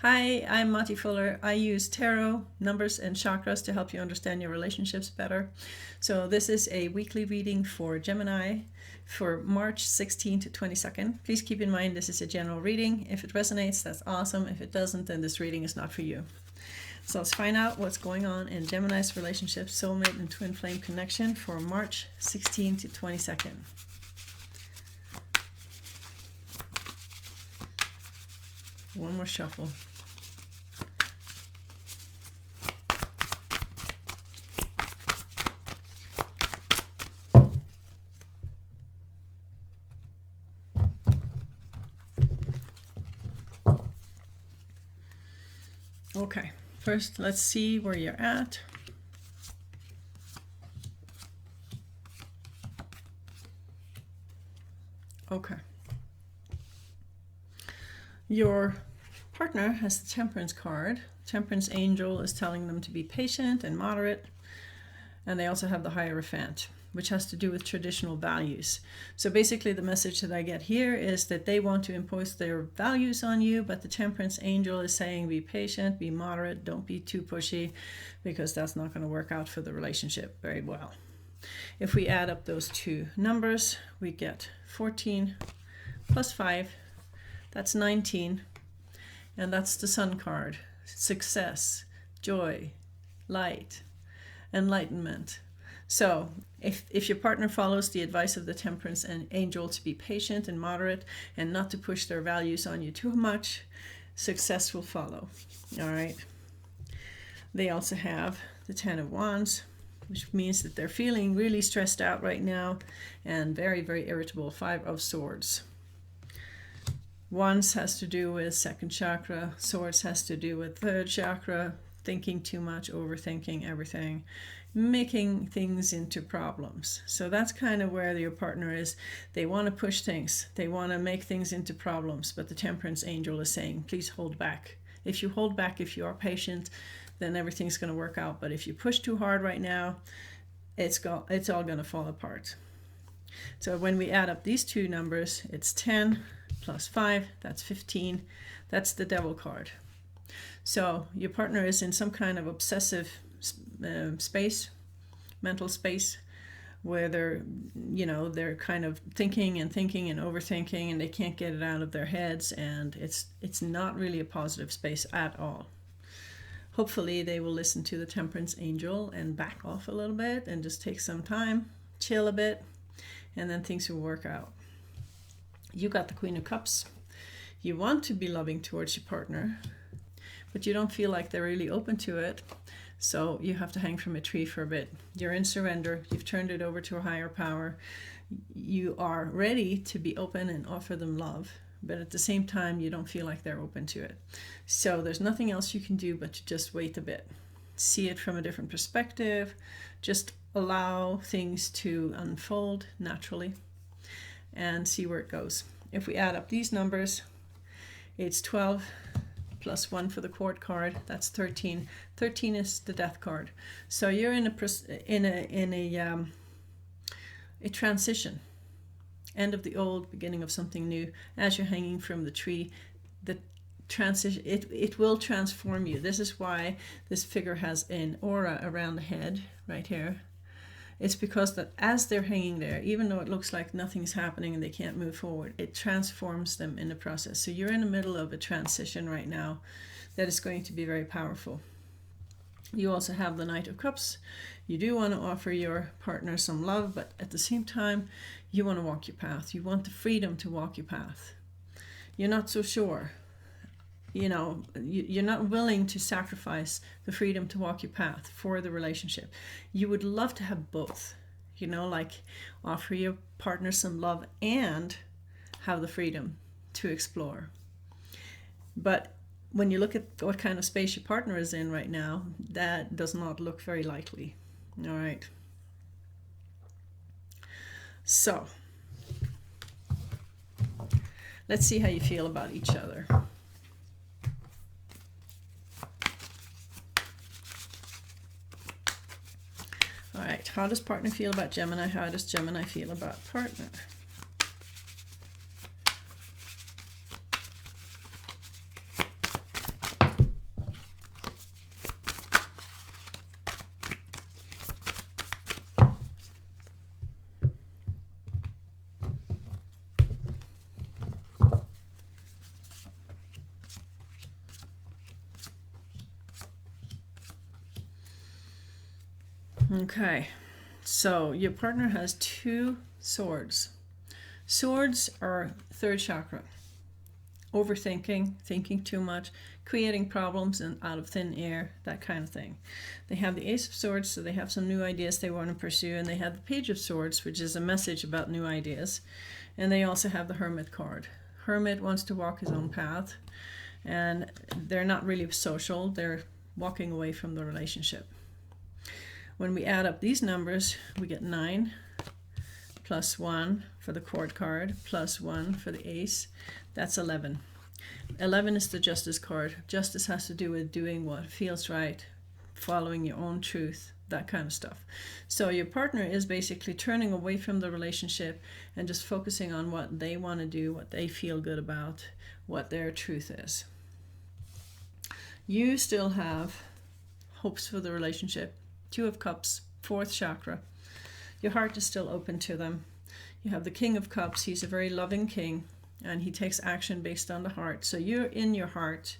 Hi, I'm Mati Fuller. I use tarot, numbers, and chakras to help you understand your relationships better. So this is a weekly reading for Gemini for March 16th to 22nd. Please keep in mind this is a general reading. If it resonates, that's awesome. If it doesn't, then this reading is not for you. So let's find out what's going on in Gemini's relationship, soulmate, and twin flame connection for March 16th to 22nd. One more shuffle. Okay, first let's see where you're at. Okay. Your partner has the Temperance card. Temperance angel is telling them to be patient and moderate. And they also have the Hierophant, which has to do with traditional values. So basically the message that I get here is that they want to impose their values on you, but the Temperance angel is saying be patient, be moderate, don't be too pushy, because that's not going to work out for the relationship very well. If we add up those two numbers, we get 14 plus 5, that's 19, and that's the Sun card. Success, joy, light, enlightenment. So if your partner follows the advice of the Temperance and angel to be patient and moderate and not to push their values on you too much, success will follow. All right. They also have the Ten of Wands, which means that they're feeling really stressed out right now and very, very irritable. Five of Swords. Wands has to do with second chakra. Swords has to do with third chakra. Thinking too much, overthinking everything, making things into problems. So that's kind of where your partner is. They want to push things. They want to make things into problems. But the Temperance angel is saying, please hold back. If you hold back, if you are patient, then everything's going to work out. But if you push too hard right now, it's all going to fall apart. So when we add up these two numbers, it's 10 plus 5, that's 15. That's the Devil card. So your partner is in some kind of obsessive space, mental space, where they're kind of thinking and overthinking, and they can't get it out of their heads, and it's not really a positive space at all. Hopefully they will listen to the Temperance angel and back off a little bit and just take some time, chill a bit, and then things will work out. You got the Queen of Cups. You want to be loving towards your partner, but you don't feel like they're really open to it, so you have to hang from a tree for a bit. You're in surrender. You've turned it over to a higher power. You are ready to be open and offer them love, but at the same time, you don't feel like they're open to it. So there's nothing else you can do but to just wait a bit. See it from a different perspective. Just allow things to unfold naturally and see where it goes. If we add up these numbers, it's 12 plus 1 for the Court card, that's 13. 13 is the Death card. So you're in a transition, end of the old, beginning of something new. As you're hanging from the tree, the transition, it will transform you. This is why this figure has an aura around the head right here. It's because that as they're hanging there, even though it looks like nothing's happening and they can't move forward, it transforms them in the process. So you're in the middle of a transition right now that is going to be very powerful. You also have the Knight of Cups. You do want to offer your partner some love, but at the same time, you want to walk your path. You want the freedom to walk your path. You're not so sure. You're not willing to sacrifice the freedom to walk your path for the relationship. You would love to have both, like offer your partner some love and have the freedom to explore. But when you look at what kind of space your partner is in right now, that does not look very likely. All right. So let's see how you feel about each other. All right, how does partner feel about Gemini? How does Gemini feel about partner? Okay, so your partner has 2 swords. Swords are third chakra. Overthinking, thinking too much, creating problems and out of thin air, that kind of thing. They have the Ace of Swords, so they have some new ideas they want to pursue, and they have the Page of Swords, which is a message about new ideas. And they also have the Hermit card. Hermit wants to walk his own path, and they're not really social. They're walking away from the relationship. When we add up these numbers, we get 9 plus 1 for the Court card, plus 1 for the Ace. That's 11. 11 is the Justice card. Justice has to do with doing what feels right, following your own truth, that kind of stuff. So your partner is basically turning away from the relationship and just focusing on what they want to do, what they feel good about, what their truth is. You still have hopes for the relationship. 2 of Cups, 4th chakra. Your heart is still open to them. You have the King of Cups. He's a very loving king, and he takes action based on the heart. So you're in your heart,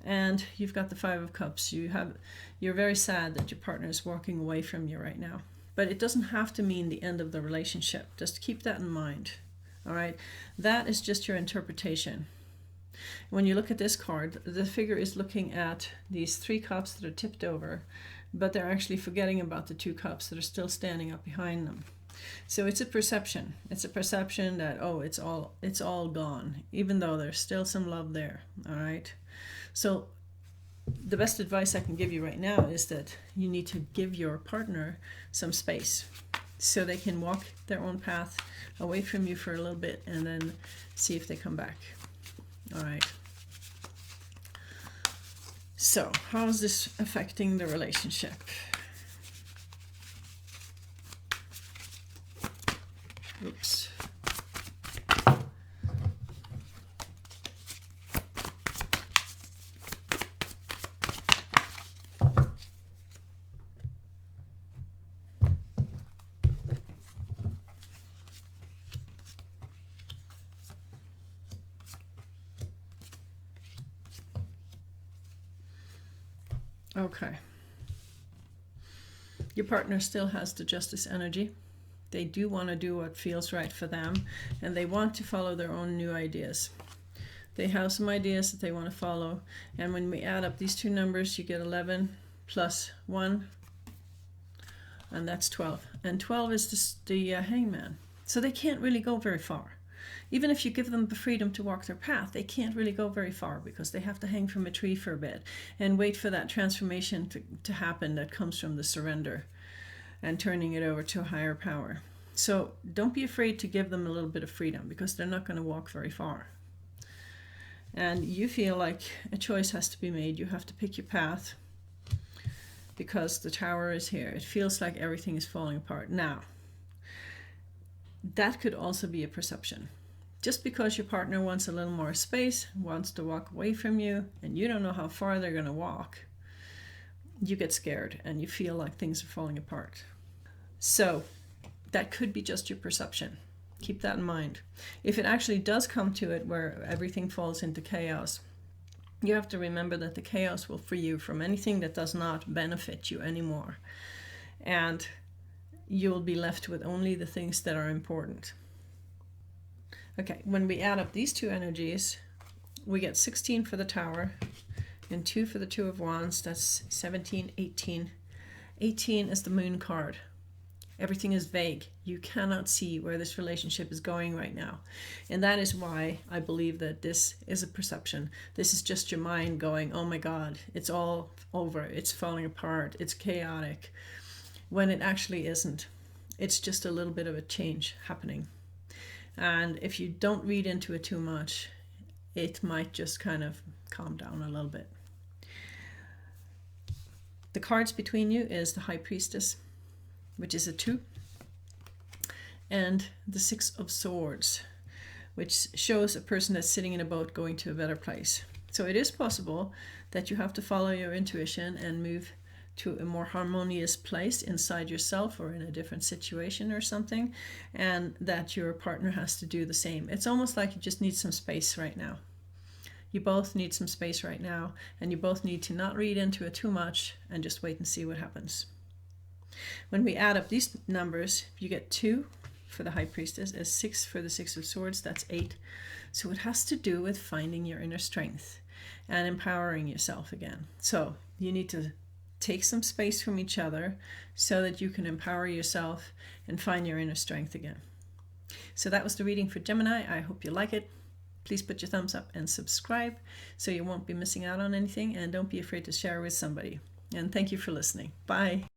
and you've got the 5 of Cups. You're very sad that your partner is walking away from you right now. But it doesn't have to mean the end of the relationship. Just keep that in mind. All right? That is just your interpretation. When you look at this card, the figure is looking at these 3 cups that are tipped over, but they're actually forgetting about the 2 cups that are still standing up behind them. So it's a perception. It's a perception that, oh, it's all gone, even though there's still some love there. All right. So the best advice I can give you right now is that you need to give your partner some space so they can walk their own path away from you for a little bit and then see if they come back. All right. So how is this affecting the relationship? Oops. Okay. Your partner still has the Justice energy. They do want to do what feels right for them, and they want to follow their own new ideas. They have some ideas that they want to follow, and when we add up these 2 numbers, you get 11 plus 1, and that's 12. And 12 is the hangman. So they can't really go very far. Even if you give them the freedom to walk their path, they can't really go very far because they have to hang from a tree for a bit and wait for that transformation to happen that comes from the surrender and turning it over to a higher power. So don't be afraid to give them a little bit of freedom because they're not going to walk very far. And you feel like a choice has to be made. You have to pick your path because the Tower is here. It feels like everything is falling apart. Now, that could also be a perception. Just because your partner wants a little more space, wants to walk away from you, and you don't know how far they're going to walk, you get scared and you feel like things are falling apart. So that could be just your perception. Keep that in mind. If it actually does come to it where everything falls into chaos, you have to remember that the chaos will free you from anything that does not benefit you anymore. And you'll be left with only the things that are important. Okay, when we add up these 2 energies, we get 16 for the Tower and 2 for the 2 of Wands. That's 17, 18. 18 is the Moon card. Everything is vague. You cannot see where this relationship is going right now. And that is why I believe that this is a perception. This is just your mind going, oh my God, it's all over. It's falling apart. It's chaotic. When it actually isn't. It's just a little bit of a change happening. And if you don't read into it too much, it might just kind of calm down a little bit. The cards between you is the High Priestess, which is a 2, and the 6 of Swords, which shows a person that's sitting in a boat going to a better place. So it is possible that you have to follow your intuition and move to a more harmonious place inside yourself or in a different situation or something, and that your partner has to do the same. It's almost like you just need some space right now. You both need some space right now, and you both need to not read into it too much and just wait and see what happens. When we add up these numbers, you get 2 for the High Priestess, as 6 for the Six of Swords, that's 8. So it has to do with finding your inner strength and empowering yourself again. So you need to take some space from each other so that you can empower yourself and find your inner strength again. So that was the reading for Gemini. I hope you like it. Please put your thumbs up and subscribe so you won't be missing out on anything, and don't be afraid to share with somebody. And thank you for listening. Bye.